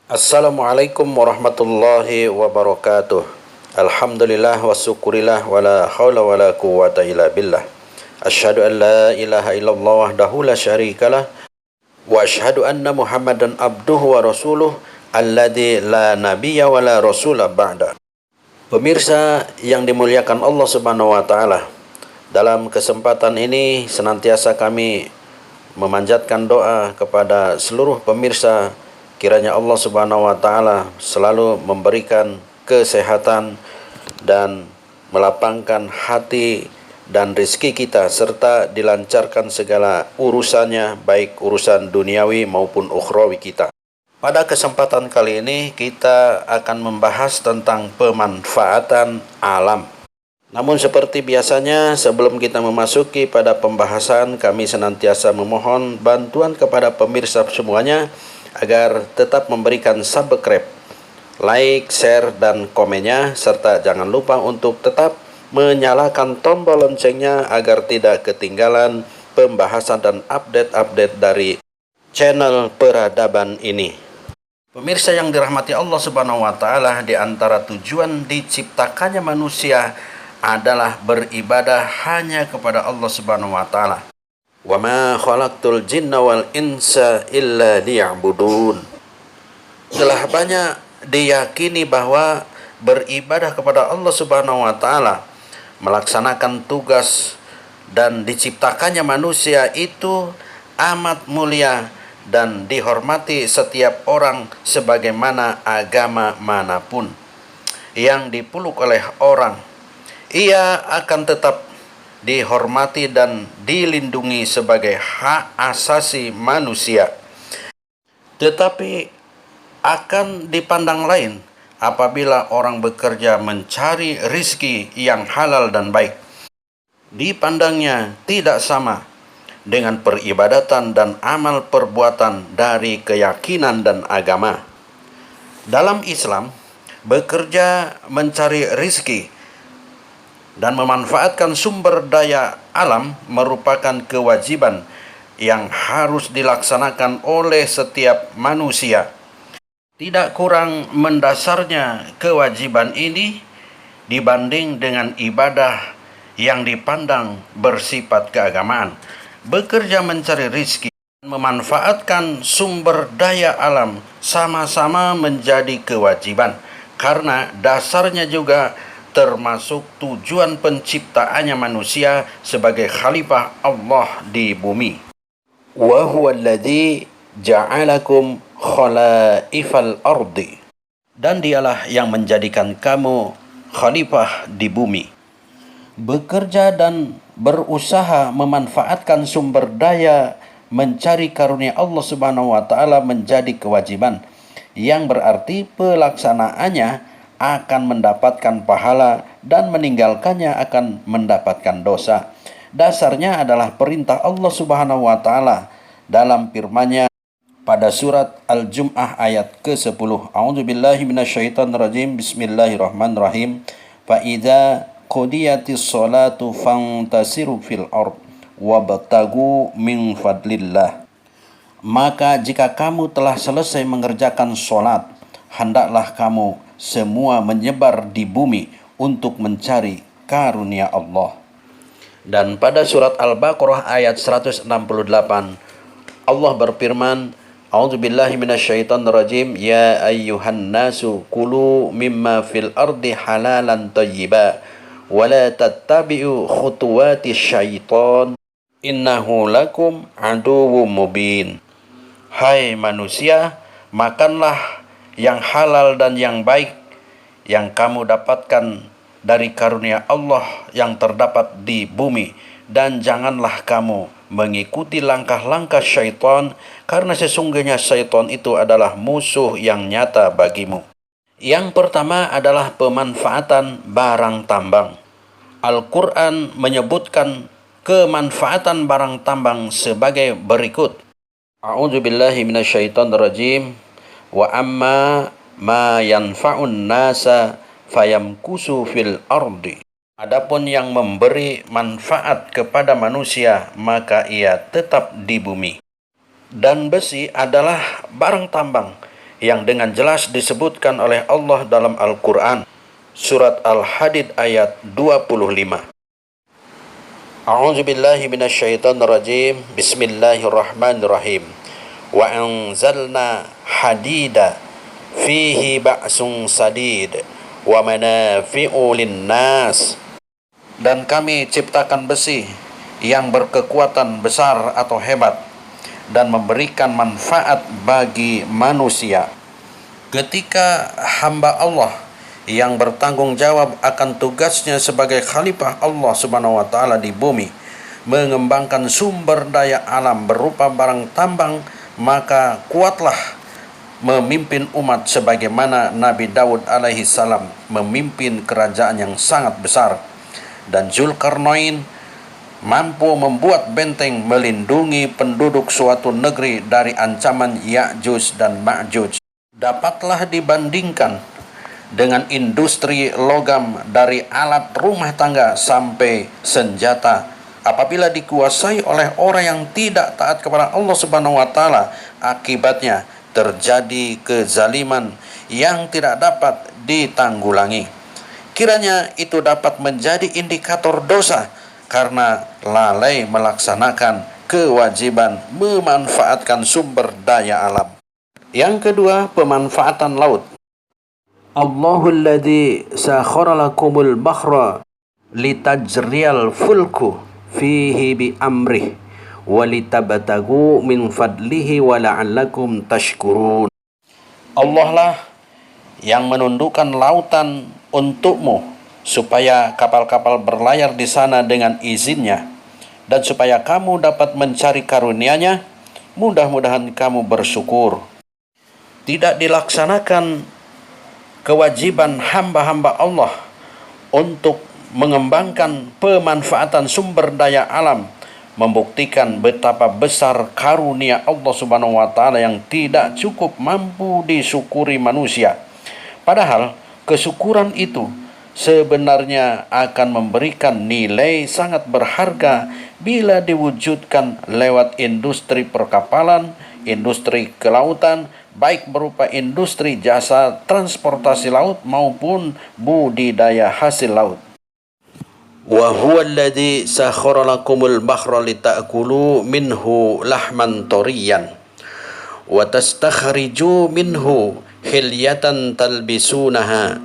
Assalamualaikum warahmatullahi wabarakatuh. Alhamdulillah wa syukurillah wa la hawla wa la quwwata illa billah. Asyhadu an la ilaha illallah wahdahu la syarikalah wa asyhadu anna Muhammadan abduhu wa rasuluh alladzi la nabiyya wa la rasula ba'da. Pemirsa yang dimuliakan Allah Subhanahu wa taala, dalam kesempatan ini senantiasa kami memanjatkan doa kepada seluruh pemirsa. Kiranya Allah Subhanahu wa taala selalu memberikan kesehatan dan melapangkan hati dan rezeki kita, serta dilancarkan segala urusannya, baik urusan duniawi maupun ukhrawi kita. Pada kesempatan kali ini kita akan membahas tentang pemanfaatan alam. Namun seperti biasanya, sebelum kita memasuki pada pembahasan, kami senantiasa memohon bantuan kepada pemirsa semuanya agar tetap memberikan subscribe, like, share, dan komennya, serta jangan lupa untuk tetap menyalakan tombol loncengnya agar tidak ketinggalan pembahasan dan update-update dari channel peradaban ini. Pemirsa yang dirahmati Allah Subhanahu wa taala, di antara tujuan diciptakannya manusia adalah beribadah hanya kepada Allah Subhanahu wa taala. Wa ma khalaqtul jinna wal insa illa liya'budun. Telah banyak diyakini bahwa beribadah kepada Allah Subhanahu wa taala, melaksanakan tugas dan diciptakannya manusia itu amat mulia dan dihormati setiap orang sebagaimana agama manapun yang dipeluk oleh orang. Ia akan tetap dihormati dan dilindungi sebagai hak asasi manusia. Tetapi akan dipandang lain apabila orang bekerja mencari rizki yang halal dan baik. Dipandangnya tidak sama dengan peribadatan dan amal perbuatan dari keyakinan dan agama. Dalam Islam, bekerja mencari rizki dan memanfaatkan sumber daya alam merupakan kewajiban yang harus dilaksanakan oleh setiap manusia. Tidak kurang mendasarnya kewajiban ini dibanding dengan ibadah yang dipandang bersifat keagamaan. Bekerja mencari rizki dan memanfaatkan sumber daya alam sama-sama menjadi kewajiban, karena dasarnya juga termasuk tujuan penciptaannya manusia sebagai khalifah Allah di bumi. Wa huwa alladzi ja'alakum khalaifal ardi. Dan dialah yang menjadikan kamu khalifah di bumi. Bekerja dan berusaha memanfaatkan sumber daya mencari karunia Allah Subhanahu wa taala menjadi kewajiban, yang berarti pelaksanaannya akan mendapatkan pahala dan meninggalkannya akan mendapatkan dosa. Dasarnya adalah perintah Allah Subhanahu wa taala dalam firman-Nya pada surat Al-Jum'ah ayat ke-10. A'udzubillahi minasyaitonirrajim. Bismillahirrahmanirrahim. Fa idza qudiyatis sholatu fantasiru fil ard wabtagu min fadlillah. Maka jika kamu telah selesai mengerjakan sholat, hendaklah kamu semua menyebar di bumi untuk mencari karunia Allah. Dan pada surat Al-Baqarah ayat 168, Allah berfirman, A'udzubillahi minasyaitonirrajim, ya ayyuhan nasu kulu mimma fil ardi halalan thayyiba wa la tattabi'u khutuwatis syaitan innahu lakum aduwwum mubin. Hai manusia, makanlah yang halal dan yang baik yang kamu dapatkan dari karunia Allah yang terdapat di bumi, dan janganlah kamu mengikuti langkah-langkah syaitan, karena sesungguhnya syaitan itu adalah musuh yang nyata bagimu. Yang pertama adalah pemanfaatan barang tambang. Al-Quran menyebutkan kemanfaatan barang tambang sebagai berikut. A'udzubillahi minasyaitonirrajim. Wa amma ma yanfa'un nasa fayamkusu fil ardi. Adapun yang memberi manfaat kepada manusia, maka ia tetap di bumi. Dan besi adalah barang tambang yang dengan jelas disebutkan oleh Allah dalam Al-Quran, surat Al-Hadid ayat 25. A'udzu billahi minasyaitonir rajim. Bismillahirrahmanirrahim. Wa anzalna hadida fihi ba'sun sadid wa manafi'u linnas. Dan kami ciptakan besi yang berkekuatan besar atau hebat dan memberikan manfaat bagi manusia. Ketika hamba Allah yang bertanggung jawab akan tugasnya sebagai khalifah Allah Subhanahu wa taala di bumi mengembangkan sumber daya alam berupa barang tambang, maka kuatlah memimpin umat sebagaimana Nabi Daud alaihi salam memimpin kerajaan yang sangat besar, dan Zulkarnain mampu membuat benteng melindungi penduduk suatu negeri dari ancaman Ya'juj dan Ma'juj. Dapatlah dibandingkan dengan industri logam dari alat rumah tangga sampai senjata. Apabila dikuasai oleh orang yang tidak taat kepada Allah Subhanahu wa taala, akibatnya terjadi kezaliman yang tidak dapat ditanggulangi. Kiranya itu dapat menjadi indikator dosa karena lalai melaksanakan kewajiban memanfaatkan sumber daya alam. Yang kedua, pemanfaatan laut. Allahul ladzi sakhara lakumul bahra litajriyal fulku fihi bi amrih wa litabtagu min fadlihi wa la'allakum tashkurun. Allah lah yang menundukkan lautan untukmu supaya kapal-kapal berlayar di sana dengan izinnya, dan supaya kamu dapat mencari karunia-Nya. Mudah-mudahan kamu bersyukur. Tidak dilaksanakan kewajiban hamba-hamba Allah untuk mengembangkan pemanfaatan sumber daya alam, membuktikan betapa besar karunia Allah Subhanahu wa taala yang tidak cukup mampu disyukuri manusia. Padahal kesyukuran itu sebenarnya akan memberikan nilai sangat berharga bila diwujudkan lewat industri perkapalan, industri kelautan, baik berupa industri jasa transportasi laut maupun budidaya hasil laut. Wa huwa alladzi sakhkhara lakumul bahra lita'kulu minhu lahman tariyan wa tastakhriju minhu hilyatan talbisunaha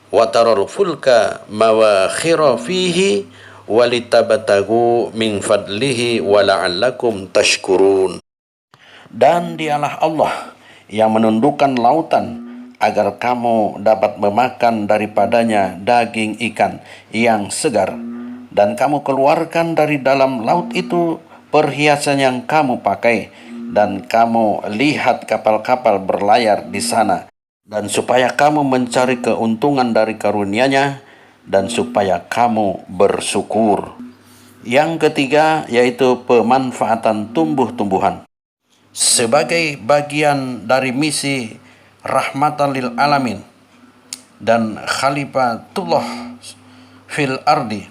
wa taral fulka mawakhira fihi walitabtagu min fadlihi wa la'allakum tashkurun. Dan dialah Allah yang menundukkan lautan agar kamu dapat memakan daripadanya daging ikan yang segar, dan kamu keluarkan dari dalam laut itu perhiasan yang kamu pakai, dan kamu lihat kapal-kapal berlayar di sana, dan supaya kamu mencari keuntungan dari karunia-Nya, dan supaya kamu bersyukur. Yang ketiga yaitu pemanfaatan tumbuh-tumbuhan. Sebagai bagian dari misi rahmatan lil alamin dan khalifatullah fil ardi,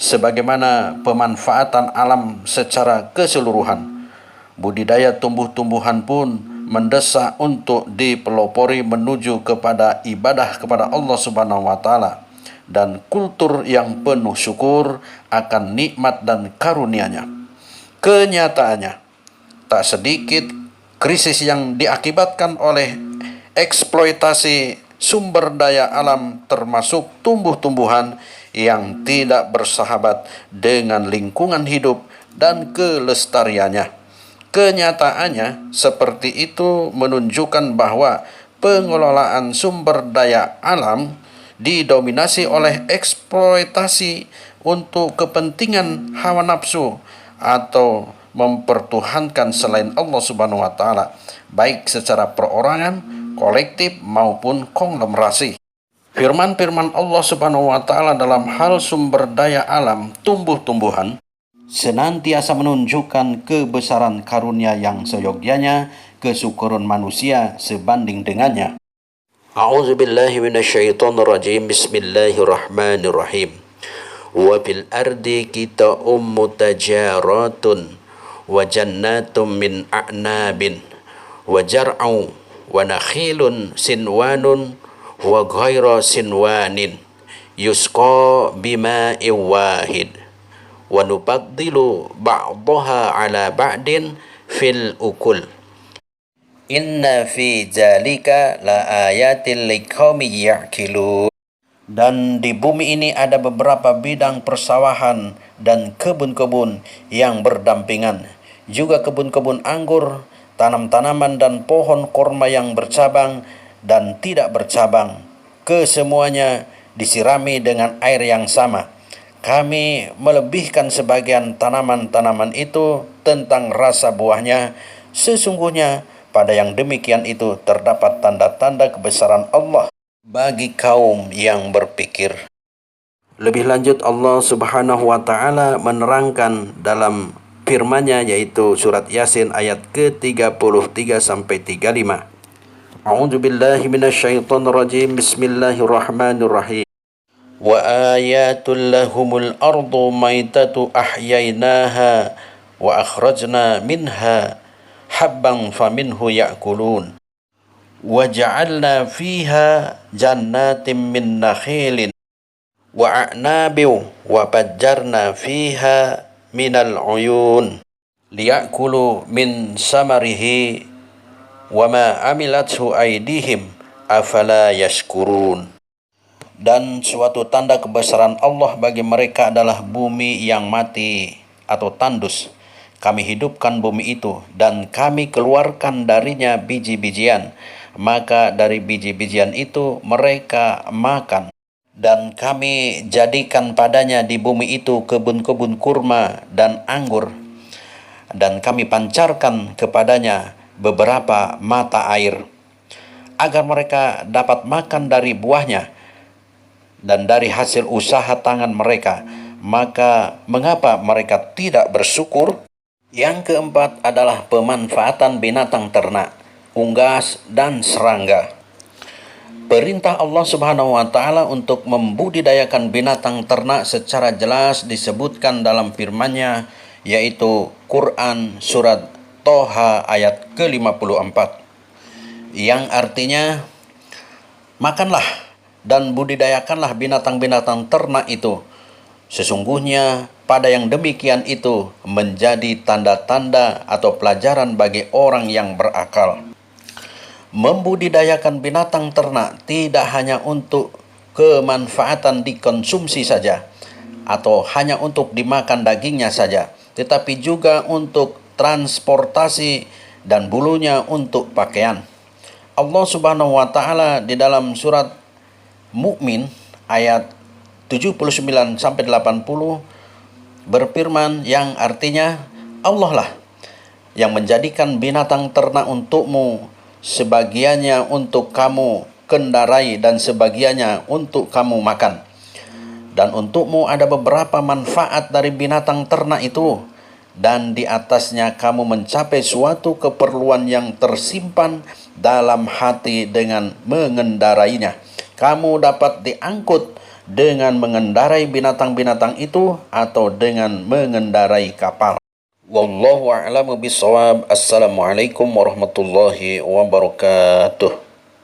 sebagaimana pemanfaatan alam secara keseluruhan, budidaya tumbuh-tumbuhan pun mendesak untuk dipelopori menuju kepada ibadah kepada Allah Subhanahu wa taala dan kultur yang penuh syukur akan nikmat dan karunia-Nya. Kenyataannya, tak sedikit krisis yang diakibatkan oleh eksploitasi sumber daya alam, termasuk tumbuh-tumbuhan yang tidak bersahabat dengan lingkungan hidup dan kelestariannya. Kenyataannya seperti itu menunjukkan bahwa pengelolaan sumber daya alam didominasi oleh eksploitasi untuk kepentingan hawa nafsu atau mempertuhankan selain Allah Subhanahu wa taala, baik secara perorangan, kolektif maupun konglomerasi. Firman-firman Allah Subhanahu wa taala dalam hal sumber daya alam tumbuh-tumbuhan senantiasa menunjukkan kebesaran karunia yang seyogyanya kesyukuran manusia sebanding dengannya. A'udzu billahi minasyaitonir rajim. Bismillahirrahmanirrahim. Wa fil ardi qita'um mutajaratun wa jannatum min a'nabin wa jar'u wa nakhilun sinwanun wa ghaira sinwanin yusqa bima'in wahid wa nubaddilu ba'daha ala ba'din fil ukul inna fi dzalika la ayatin liqaumin ya'qilun. Dan di bumi ini ada beberapa bidang persawahan dan kebun-kebun yang berdampingan, juga kebun-kebun anggur, tanam-tanaman dan pohon korma yang bercabang dan tidak bercabang. Kesemuanya disirami dengan air yang sama. Kami melebihkan sebagian tanaman-tanaman itu tentang rasa buahnya. Sesungguhnya pada yang demikian itu terdapat tanda-tanda kebesaran Allah bagi kaum yang berpikir. Lebih lanjut Allah Subhanahu wa taala menerangkan dalam firman-Nya yaitu surat Yasin ayat ke-33 sampai 35. A'udzu billahi minasyaitonir rajim. Bismillahirrahmanirrahim. Wa ayatul lahumul ardu maitatu ahyainaha wa akhrajna minha habban faminhu ya'kulun. وَجَعَلْنَا فِيهَا جَنَّاتٍ مِّن نَخِيلٍ وَأَعْنَابٍ وَفَجَّرْنَا فِيهَا مِنَ الْعُيُونِ لِيَأْكُلُوا مِنْ ثَمَرِهِ وَمَا عَمِلَتْهُ أَيْدِيهِمْ أَفَلَا يَشْكُرُونَ. Dan suatu tanda kebesaran Allah bagi mereka adalah bumi yang mati atau tandus. Kami hidupkan bumi itu dan kami keluarkan darinya biji-bijian. Maka dari biji-bijian itu mereka makan. Dan kami jadikan padanya di bumi itu kebun-kebun kurma dan anggur. Dan kami pancarkan kepadanya beberapa mata air, agar mereka dapat makan dari buahnya dan dari hasil usaha tangan mereka. Maka mengapa mereka tidak bersyukur? Yang keempat adalah pemanfaatan binatang ternak, unggas dan serangga. Perintah Allah Subhanahu wa taala untuk membudidayakan binatang ternak secara jelas disebutkan dalam firman-Nya yaitu Quran surat Toha ayat ke-54 yang artinya, makanlah dan budidayakanlah binatang-binatang ternak itu. Sesungguhnya pada yang demikian itu menjadi tanda-tanda atau pelajaran bagi orang yang berakal. Membudidayakan binatang ternak tidak hanya untuk kemanfaatan dikonsumsi saja atau hanya untuk dimakan dagingnya saja, tetapi juga untuk transportasi dan bulunya untuk pakaian. Allah Subhanahu wa taala di dalam surat Mukmin ayat 79 sampai 80 berfirman yang artinya, Allah lah yang menjadikan binatang ternak untukmu, sebagiannya untuk kamu kendarai dan sebagiannya untuk kamu makan. Dan untukmu ada beberapa manfaat dari binatang ternak itu, dan di atasnya kamu mencapai suatu keperluan yang tersimpan dalam hati dengan mengendarainya. Kamu dapat diangkut dengan mengendarai binatang-binatang itu atau dengan mengendarai kapal. Wallahu a'lamu bishawab. Assalamualaikum warahmatullahi wabarakatuh.